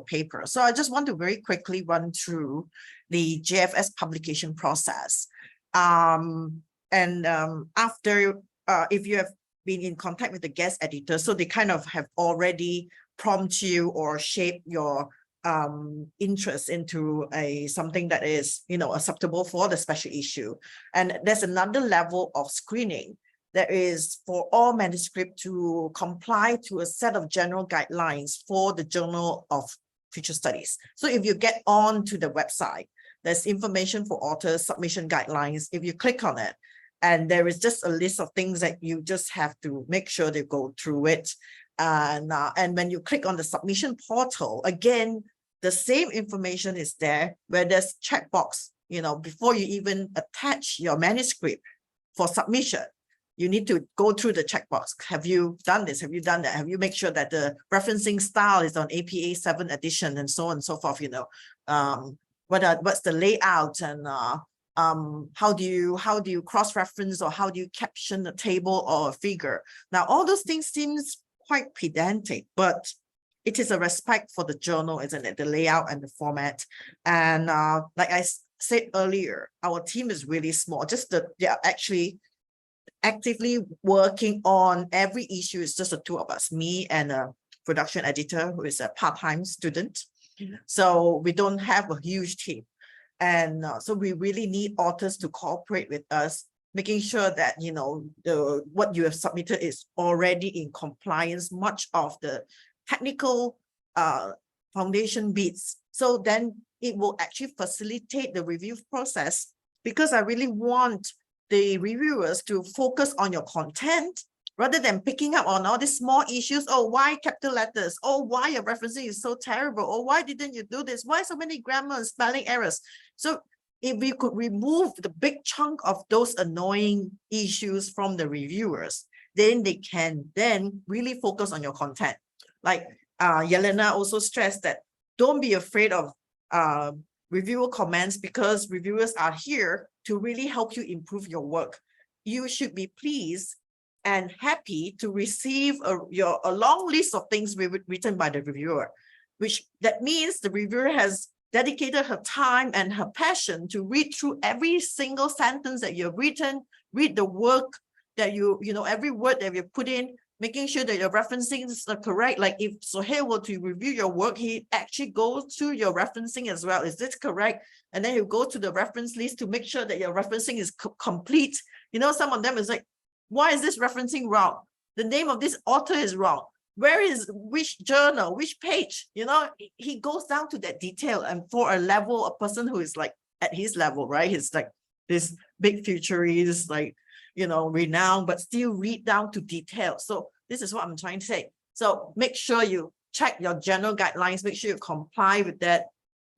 paper. So I just want to very quickly run through the JFS publication process. After, if you have been in contact with the guest editor, so they kind of have already prompt you or shape your interest into something that is, acceptable for the special issue. And there's another level of screening that is for all manuscript to comply to a set of general guidelines for the Journal of Future Studies. So if you get on to the website, there's information for authors, submission guidelines. If you click on it, and there is just a list of things that you just have to make sure they go through it. And when you click on the submission portal, again, the same information is there where there's checkbox, before you even attach your manuscript for submission. You need to go through the checkbox. Have you done this? Have you done that? Have you make sure that the referencing style is on APA 7 edition and so on and so forth? What's the layout, and how do you cross-reference, or how do you caption a table or a figure? Now, all those things seems quite pedantic, but it is a respect for the journal, isn't it? The layout and the format. And like I said earlier, our team is really small. They are actually actively working on every issue. It's just the two of us, me and a production editor who is a part-time student. So we don't have a huge team. And so we really need authors to cooperate with us, making sure that, what you have submitted is already in compliance, much of the technical foundation bits. So then it will actually facilitate the review process, because I really want the reviewers to focus on your content rather than picking up on all these small issues. Oh, why capital letters? Oh, why your referencing is so terrible? Oh, why didn't you do this? Why so many grammar and spelling errors? So if we could remove the big chunk of those annoying issues from the reviewers, then they can then really focus on your content. Like Yelena also stressed that don't be afraid of reviewer comments, because reviewers are here to really help you improve your work. You should be pleased and happy to receive a long list of things written by the reviewer, which that means the reviewer has dedicated her time and her passion to read through every single sentence that you've written, read the work that every word that you put in, making sure that your referencing is correct. Like if Sohail were to review your work, he actually goes to your referencing as well. Is this correct? And then you go to the reference list to make sure that your referencing is complete. Some of them is like, why is this referencing wrong? The name of this author is wrong. Which journal, which page? He goes down to that detail. And for a person who is like at his level, right? He's like this big futurist, like, renowned, but still read down to detail. So this is what I'm trying to say. So make sure you check your general guidelines, make sure you comply with that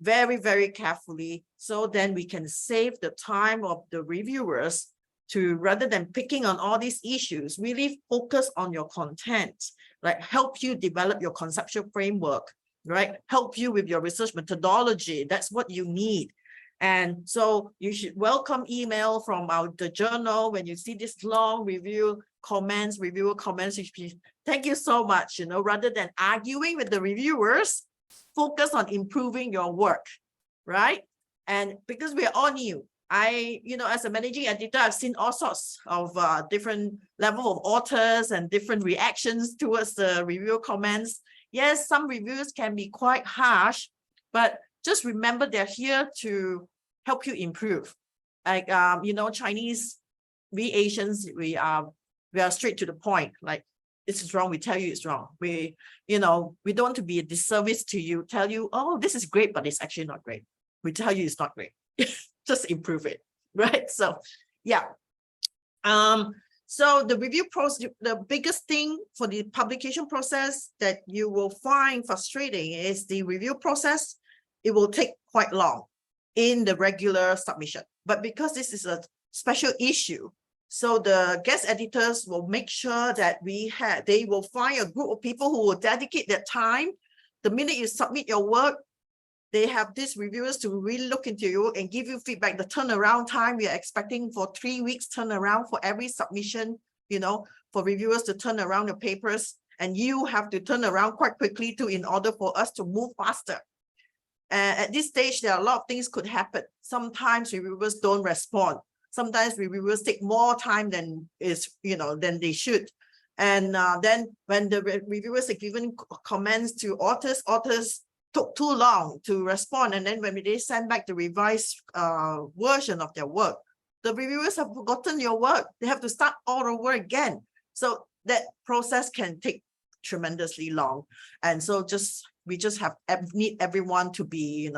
very, very carefully. So then we can save the time of the reviewers to, rather than picking on all these issues, really focus on your content, like help you develop your conceptual framework, right? Help you with your research methodology. That's what you need. And so you should welcome email from the journal when you see this long reviewer comments, thank you so much, rather than arguing with the reviewers, focus on improving your work, right? And because we are all new, as a managing editor, I've seen all sorts of different level of authors and different reactions towards the review comments. Yes, some reviews can be quite harsh, but just remember they're here to help you improve. Like, Chinese, we Asians, we are straight to the point. Like, this is wrong, we tell you it's wrong. We don't want to be a disservice to you, tell you, oh, this is great, but it's actually not great. We tell you it's not great. Just improve it, right? So, yeah. So the review process, the biggest thing for the publication process that you will find frustrating is the review process. It will take quite long in the regular submission. But because this is a special issue, so the guest editors will make sure that they will find a group of people who will dedicate their time. The minute you submit your work, they have these reviewers to really look into you and give you feedback. The turnaround time, we are expecting for 3 weeks turnaround for every submission, for reviewers to turn around the papers. and you have to turn around quite quickly too in order for us to move faster. At this stage, there are a lot of things could happen. Sometimes reviewers don't respond. Sometimes reviewers take more time than than they should. And then when the reviewers are given comments to authors took too long to respond. And then when they send back the revised version of their work, the reviewers have forgotten your work. They have to start all over again. So that process can take tremendously long. And so we just need everyone to be,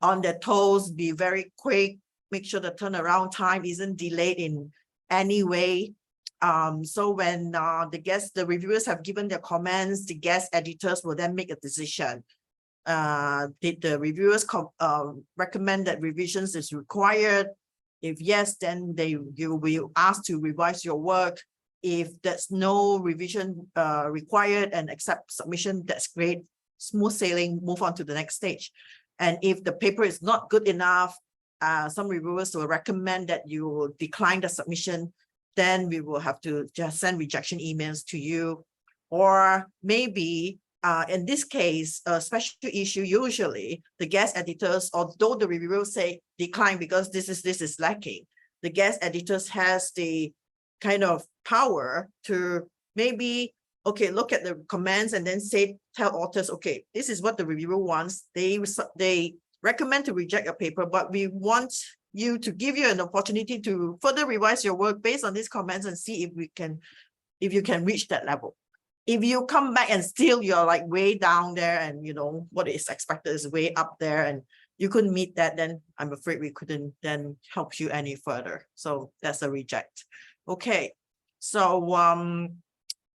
on their toes, be very quick, make sure the turnaround time isn't delayed in any way. So when the reviewers have given their comments, the guest editors will then make a decision. Did the reviewers recommend that revisions is required? If yes, then you will ask to revise your work. If there's no revision required and accept submission, that's great. Smooth sailing, move on to the next stage. And if the paper is not good enough, some reviewers will recommend that you decline the submission. Then we will have to just send rejection emails to you. Or maybe in this case, a special issue, usually the guest editors, although the reviewers say decline because this is lacking, the guest editors has the kind of power to maybe, okay, look at the comments and then tell authors, okay, this is what the reviewer wants. They recommend to reject your paper, but we want you to give you an opportunity to further revise your work based on these comments and see if you can reach that level. If you come back and still you're like way down there and what is expected is way up there and you couldn't meet that, then I'm afraid we couldn't then help you any further. So that's a reject. Okay. So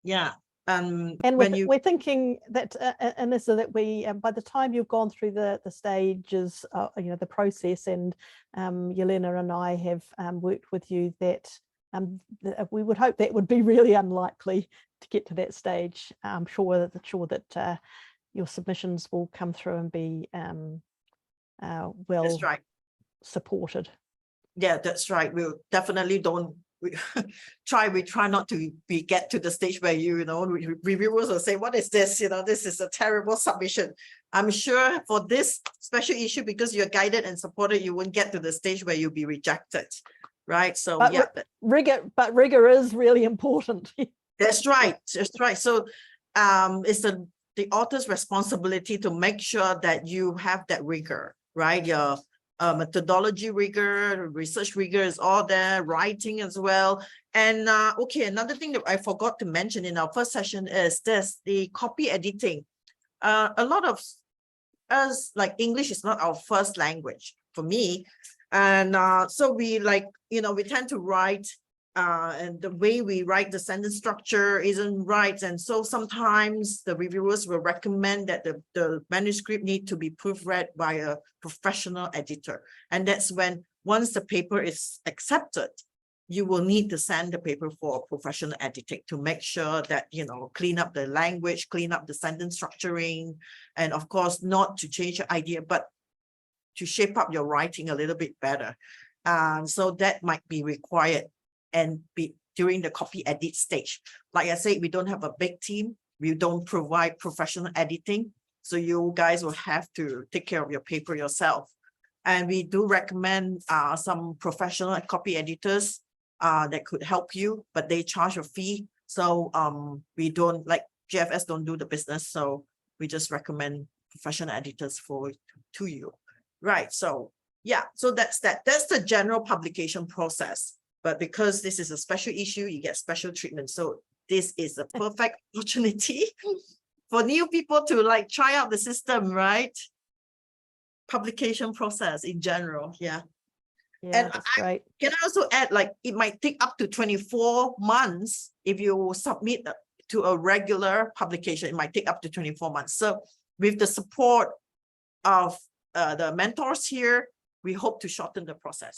yeah. And we're thinking that, and this is that we, by the time you've gone through the stages, the process, and Yelena and I have worked with you, that we would hope that would be really unlikely to get to that stage. I'm sure that your submissions will come through and be well that's right. supported. Yeah, that's right. We'll definitely we try not to get to the stage where reviewers will say, what is this? This is a terrible submission. I'm sure for this special issue, because you're guided and supported, you won't get to the stage where you'll be rejected, right? So yeah, rigor is really important. That's right. That's right. So it's the author's responsibility to make sure that you have that rigor, right? Your methodology rigor, research rigor is all there, writing as well. And okay, another thing that I forgot to mention in our first session is the copy editing. A lot of us, like, English is not our first language for me. And so we we tend to write and the way we write the sentence structure isn't right. And so sometimes the reviewers will recommend that the manuscript need to be proofread by a professional editor. And that's when, once the paper is accepted, you will need to send the paper for professional editing to make sure that, clean up the language, clean up the sentence structuring, and of course, not to change your idea, but to shape up your writing a little bit better. So that might be required and be during the copy edit stage. Like I said, we don't have a big team. We don't provide professional editing. So you guys will have to take care of your paper yourself. And we do recommend some professional copy editors that could help you, but they charge a fee. So we don't, like JFS don't do the business. So we just recommend professional editors to you. Right. So yeah, so that's the general publication process. But because this is a special issue, you get special treatment. So this is a perfect opportunity for new people to try out the system, right? Publication process in general. Yeah. Yeah, and that's great. Can I also add, it might take up to 24 months if you submit to a regular publication. It might take up to 24 months. So with the support of the mentors here, we hope to shorten the process.